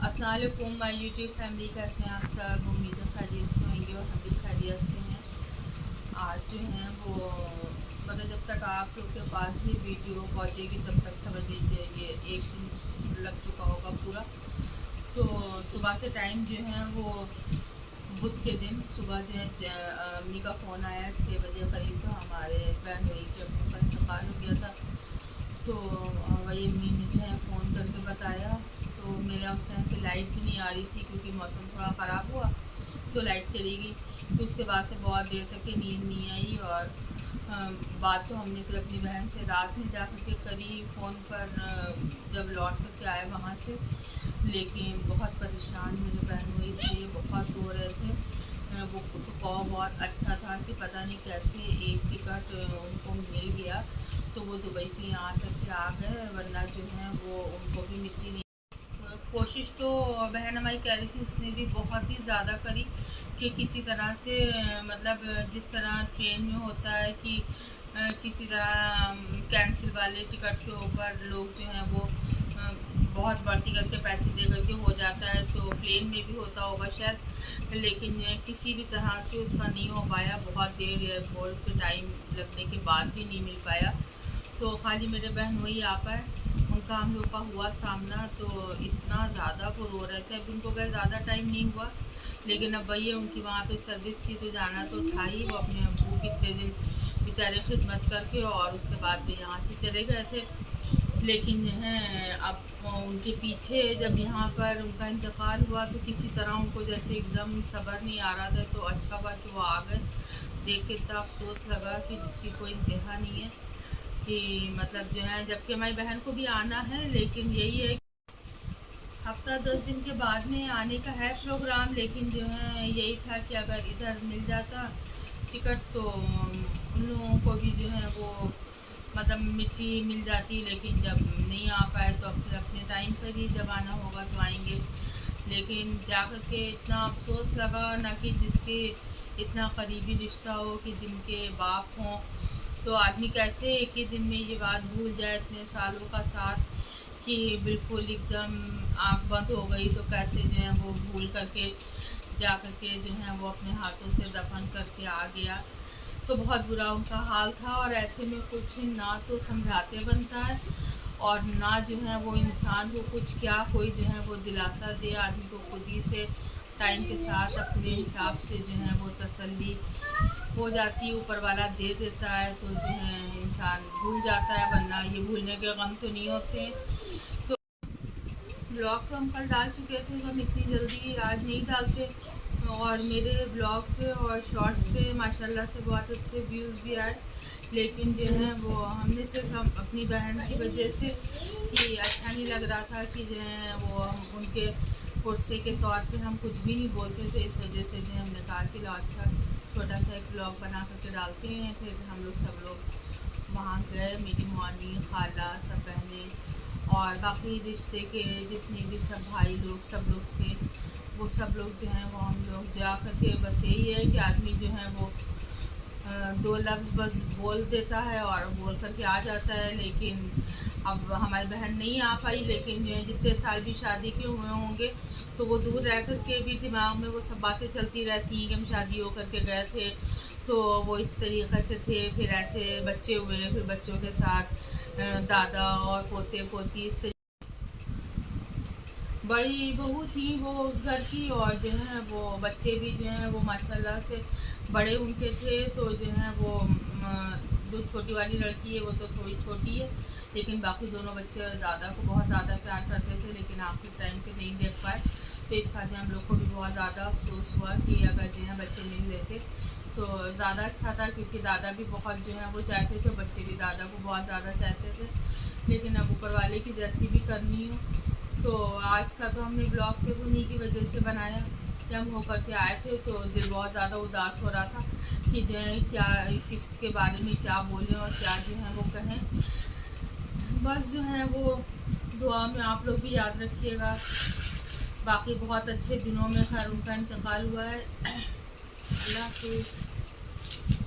अस्सलाम वालेकुम my YouTube family, कैसे हैं आप सब। उम्मीद है खैरियत से होंगे और हम भी खैरियत से हैं। आज जो है वो मतलब जब तक आप लोग के पास ये वीडियो पहुँचेगी तब तक समझ लीजिए ये एक दिन लग चुका होगा पूरा। तो सुबह के टाइम जो है वो बुध के दिन सुबह जो है अम्मी का फ़ोन आया 6 बजे करीब। तो हमारे बहन भाई के अपने का इंतकाल हो गया था। तो वही अम्मी ने जो है फ़ोन करके बताया। तो मेरे उस टाइम पे लाइट भी नहीं आ रही थी क्योंकि मौसम थोड़ा ख़राब हुआ तो लाइट चली गई। तो उसके बाद से बहुत देर तक की नींद नहीं आई। और बात तो हमने फिर अपनी बहन से रात में जा कर के करी फ़ोन पर, जब लौट कर के आए वहाँ से। लेकिन बहुत परेशान मेरे बहन हुई थे, बहुत रो रहे थे। वो तो बहुत अच्छा था कि पता नहीं कैसे एक टिकट उनको मिल गया। तो वो दुबई से यहाँ तक के आ गए, वरना जो है वो उनको भी मिट्टी नहीं। कोशिश तो बहन हमारी कह रही थी, उसने भी बहुत ही ज़्यादा करी कि किसी तरह से मतलब जिस तरह ट्रेन में होता है कि किसी तरह कैंसिल वाले टिकट के ऊपर लोग जो हैं वो बहुत बढ़ती करके पैसे दे करके हो जाता है, तो प्लेन में भी होता होगा शायद। लेकिन किसी भी तरह से उसका नहीं हो पाया। बहुत देर एयरपोर्ट पे टाइम लगने के बाद भी नहीं मिल पाया। तो खाली मेरे बहन वही आ पाए, उनका हम लोग का हुआ सामना। तो इतना ज़्यादा वो रो रहे थे। अब उनको क्या ज़्यादा टाइम नहीं हुआ, लेकिन अब वही है उनकी वहाँ पे सर्विस थी तो जाना तो था ही। वो अपने अब्बू की इतने दिन बेचारे खिदमत करके और उसके बाद भी यहाँ से चले गए थे। लेकिन जो है अब उनके पीछे जब यहाँ पर उनका इंतकाल हुआ तो किसी तरह उनको जैसे एकदम सब्र नहीं आ रहा था। तो अच्छा हुआ कि वो आ गए। देख के इतना अफसोस लगा कि जिसकी कोई इंतहा नहीं है कि मतलब जो है, जबकि हमारी बहन को भी आना है। लेकिन यही है हफ्ता 10 दिन के बाद में आने का है प्रोग्राम। लेकिन जो है यही था कि अगर इधर मिल जाता टिकट तो उन लोगों को भी जो है वो मतलब मिट्टी मिल जाती। लेकिन जब नहीं आ पाए तो अब फिर अपने टाइम पर ही जब आना होगा तो आएंगे। लेकिन जा कर के इतना अफसोस लगा ना कि जिसके इतना करीबी रिश्ता हो, कि जिनके बाप हों। तो आदमी कैसे एक ही दिन में ये बात भूल जाए, इतने सालों का साथ, कि बिल्कुल एकदम आँख बंद हो गई। तो कैसे जो है वो भूल करके जा करके जो है वो अपने हाथों से दफन करके आ गया। तो बहुत बुरा उनका हाल था। और ऐसे में कुछ ना तो समझाते बनता है और ना जो है वो इंसान को कुछ क्या कोई जो है वो दिलासा दे। आदमी को खुद ही से टाइम के साथ अपने हिसाब से जो है वो तसल्ली हो जाती है, ऊपर वाला दे देता है। तो जो है इंसान भूल जाता है, वरना ये भूलने के गम तो नहीं होते हैं। तो ब्लॉग तो हम कल डाल चुके थे, हम इतनी जल्दी आज नहीं डालते। और मेरे ब्लॉग पे और शॉर्ट्स पे माशाल्लाह से बहुत अच्छे व्यूज़ भी आए। लेकिन जो है वो हमने सिर्फ हम अपनी बहन की वजह से कि अच्छा नहीं लग रहा था कि जो है वो हम उनके गुस्से के तौर पे हम कुछ भी नहीं बोलते थे। इस वजह से जो हमने कहा कि लो अच्छा छोटा सा एक ब्लॉग बना करके डालते हैं। फिर हम लोग सब लोग वहाँ गए, मेरी मौनी, खाला, सब बहनें और बाकी रिश्ते के जितने भी सब भाई लोग सब लोग थे, वो सब लोग जो हैं वो हम लोग जा कर के बस यही है कि आदमी जो है वो 2 लफ्ज़ बस बोल देता है और बोल कर के आ जाता है। लेकिन अब हमारी बहन नहीं आ पाई। लेकिन जो है जितने साल भी शादी के हुए होंगे तो वो दूर रह कर के भी दिमाग में वो सब बातें चलती रहती हैं कि हम शादी हो कर के गए थे तो वो इस तरीक़े से थे, फिर ऐसे बच्चे हुए, फिर बच्चों के साथ दादा और पोते पोती इस तरीके। बड़ी बहू थी वो उस घर की और जो है वो बच्चे भी जो हैं वो माशाल्लाह से बड़े उनके थे। तो जो है वो जो छोटी वाली लड़की है वो तो थोड़ी छोटी है, लेकिन बाकी दोनों बच्चे दादा को बहुत ज़्यादा प्यार करते थे। लेकिन आखिर टाइम पे नहीं देख पाए। तो इस वजह हम लोग को भी बहुत ज़्यादा अफसोस हुआ कि अगर जो है बच्चे मिल लेते तो ज़्यादा अच्छा था, क्योंकि दादा भी बहुत जो है वो चाहते थे, बच्चे भी दादा को बहुत ज़्यादा चाहते थे। लेकिन अब ऊपर वाले की जैसी भी करनी हो। तो आज का तो हमने ब्लॉग सिर्फ उन्हीं की वजह से बनाया कि हम होकर के आए थे तो दिल बहुत ज़्यादा उदास हो रहा था कि जो है क्या किसके बारे में क्या बोलें और क्या जो है वो कहें। बस जो है वो दुआ में आप लोग भी याद रखिएगा। बाकी बहुत अच्छे दिनों में खैर उनका इंतकाल हुआ है। अल्लाह हाफिज़।